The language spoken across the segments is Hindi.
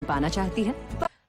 पाना चाहती है।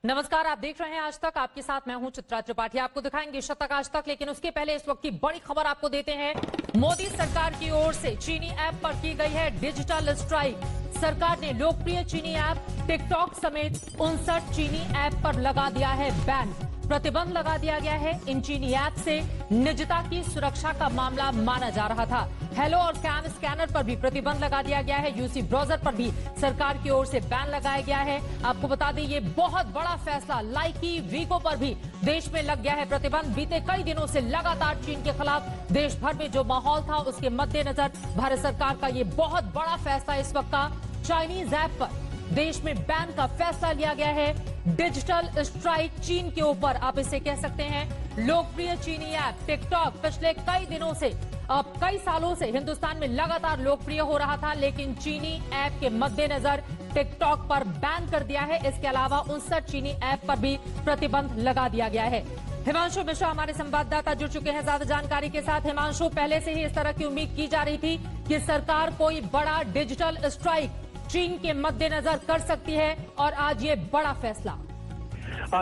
नमस्कार, आप देख रहे हैं आज तक। आपके साथ मैं हूं चित्रा त्रिपाठी। आपको दिखाएंगे शतक आज तक, लेकिन उसके पहले इस वक्त की बड़ी खबर आपको देते हैं। मोदी सरकार की ओर से चीनी ऐप पर की गई है डिजिटल स्ट्राइक। सरकार ने लोकप्रिय चीनी ऐप टिकटॉक समेत 59 चीनी ऐप पर लगा दिया है बैन। प्रतिबंध लगा दिया गया है। इन चीनी ऐप से निजता की सुरक्षा का मामला माना जा रहा था। हेलो और कैम स्कैनर पर भी प्रतिबंध लगा दिया गया है। यूसी ब्राउजर पर भी सरकार की ओर से बैन लगाया गया है। आपको बता दें, ये बहुत बड़ा फैसला। लाइकी, वीगो पर भी देश में लग गया है प्रतिबंध। बीते कई दिनों से लगातार चीन के खिलाफ देश भर में जो माहौल था, उसके मद्देनजर भारत सरकार का ये बहुत बड़ा फैसला इस वक्त का चाइनीज ऐप पर देश में बैन का फैसला लिया गया है। डिजिटल स्ट्राइक चीन के ऊपर, आप इसे कह सकते हैं। लोकप्रिय चीनी ऐप टिकटॉक पिछले कई दिनों से, कई सालों से हिंदुस्तान में लगातार लोकप्रिय हो रहा था, लेकिन चीनी ऐप के मद्देनजर टिकटॉक पर बैन कर दिया है। इसके अलावा 59 चीनी ऐप पर भी प्रतिबंध लगा दिया गया है। हिमांशु मिश्रा हमारे संवाददाता जुड़ चुके हैं ज्यादा जानकारी के साथ। हिमांशु, पहले से ही इस तरह की उम्मीद की जा रही थी कि सरकार कोई बड़ा डिजिटल स्ट्राइक चीन के मद्देनजर कर सकती है, और आज ये बड़ा फैसला।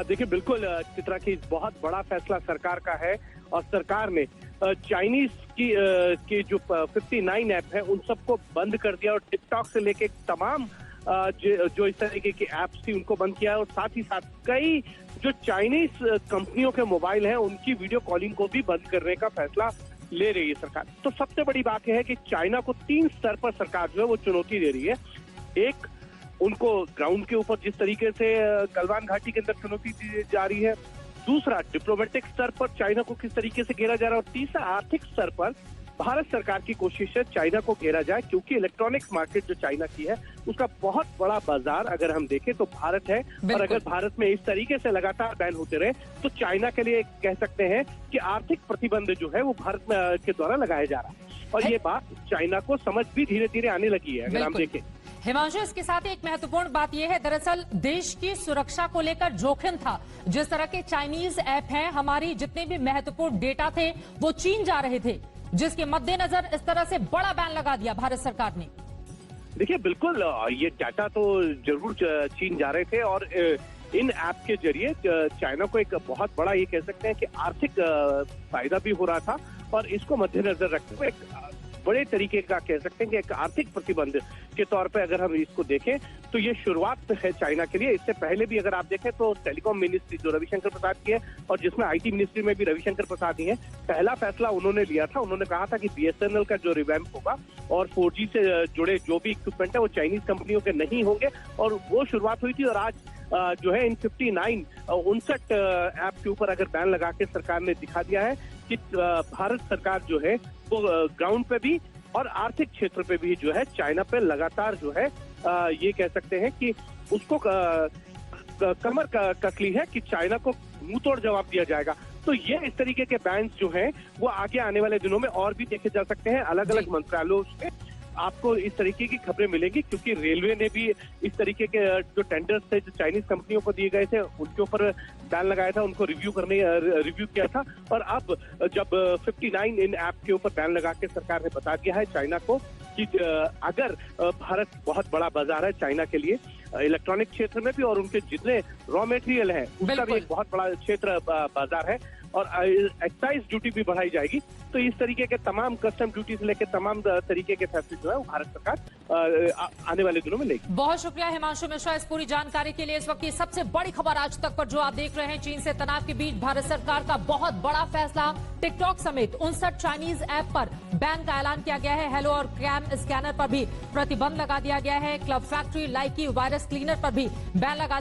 देखिए, बिल्कुल चित्रा की बहुत बड़ा फैसला सरकार का है, और सरकार ने चाइनीज की जो 59 ऐप है उन सबको बंद कर दिया, और टिकटॉक से लेके तमाम जो इस तरीके की ऐप्स थी उनको बंद किया है। और साथ ही साथ कई जो चाइनीज कंपनियों के मोबाइल हैं उनकी वीडियो कॉलिंग को भी बंद करने का फैसला ले रही है सरकार। तो सबसे बड़ी बात यह है कि चाइना को 3 स्तर पर सरकार जो है वो चुनौती दे रही है। एक, उनको ग्राउंड के ऊपर जिस तरीके से गलवान घाटी के अंदर चुनौती दी जा रही है। दूसरा, डिप्लोमेटिक स्तर पर चाइना को किस तरीके से घेरा जा रहा है। और तीसरा, आर्थिक स्तर पर भारत सरकार की कोशिश है चाइना को घेरा जाए, क्योंकि इलेक्ट्रॉनिक्स मार्केट जो चाइना की है उसका बहुत बड़ा बाजार अगर हम देखें तो भारत है। और अगर भारत में इस तरीके से लगातार बैन होते रहे तो चाइना के लिए कह सकते हैं कि आर्थिक प्रतिबंध जो है वो भारत के द्वारा लगाया जा रहा है। और ये बात चाइना को समझ भी धीरे धीरे आने लगी है अगर हम देखें। हिमांशु, इसके साथ एक महत्वपूर्ण बात यह है, दरअसल देश की सुरक्षा को लेकर जोखिम था। जिस तरह के चाइनीज ऐप हैं, हमारी जितने भी महत्वपूर्ण डेटा थे वो चीन जा रहे थे, जिसके मद्देनजर इस तरह से बड़ा बैन लगा दिया भारत सरकार ने। देखिए, बिल्कुल ये डाटा तो जरूर चीन जा रहे थे, और इन ऐप के जरिए चाइना को एक बहुत बड़ा, ये कह सकते हैं कि आर्थिक फायदा भी हो रहा था। और इसको मद्देनजर रखते हुए एक बड़े तरीके का कह सकते हैं कि एक आर्थिक प्रतिबंध के तौर पे अगर हम इसको देखें तो ये शुरुआत है चाइना के लिए। इससे पहले भी अगर आप देखें तो टेलीकॉम मिनिस्ट्री जो रविशंकर प्रसाद की है, और जिसमें आईटी मिनिस्ट्री में भी रविशंकर प्रसाद ही है, पहला फैसला उन्होंने लिया था। उन्होंने कहा था कि बीएसएनएल का जो रिवैम्प होगा और 4G से जुड़े जो भी इक्विपमेंट है वो चाइनीज कंपनियों के नहीं होंगे, और वो शुरुआत हुई थी। और आज जो है इन 59 ऐप के ऊपर अगर बैन लगा के सरकार ने दिखा दिया है कि भारत सरकार जो है वो ग्राउंड पे भी और आर्थिक क्षेत्र पे भी जो है चाइना पे लगातार जो है ये कह सकते हैं कि उसको कमर कस ली है कि चाइना को मुंह तोड़ जवाब दिया जाएगा। तो ये इस तरीके के बैन्स जो हैं वो आगे आने वाले दिनों में और भी देखे जा सकते हैं। अलग अलग मंत्रालयों से आपको इस तरीके की खबरें मिलेंगी, क्योंकि रेलवे ने भी इस तरीके के जो टेंडर्स थे जो चाइनीज कंपनियों को दिए गए थे उनके ऊपर बैन लगाया था, उनको रिव्यू किया था। और अब जब 59 इन ऐप के ऊपर बैन लगा के सरकार ने बता दिया है चाइना को कि अगर भारत बहुत बड़ा बाजार है चाइना के लिए, इलेक्ट्रॉनिक क्षेत्र में भी, और उनके जितने रॉ मटेरियल है उसका भी एक बहुत बड़ा क्षेत्र बाजार है, और एक्साइज ड्यूटी भी बढ़ाई जाएगी। तो इस तरीके के तमाम कस्टम ड्यूटी से लेकर तमाम तरीके के फैसले जो है वो भारत सरकार आने वाले दिनों में लेगी। बहुत शुक्रिया हिमांशु मिश्रा इस पूरी जानकारी के लिए। इस वक्त की सबसे बड़ी खबर आज तक पर जो आप देख रहे हैं, चीन से तनाव के बीच भारत सरकार का बहुत बड़ा फैसला। टिकटॉक समेत 59 चाइनीज ऐप पर बैन का ऐलान किया गया है। हेलो और कैम स्कैनर पर भी प्रतिबंध लगा दिया गया है। क्लब फैक्ट्री, लाइकी, वायरस क्लीनर पर भी बैन लगा दिया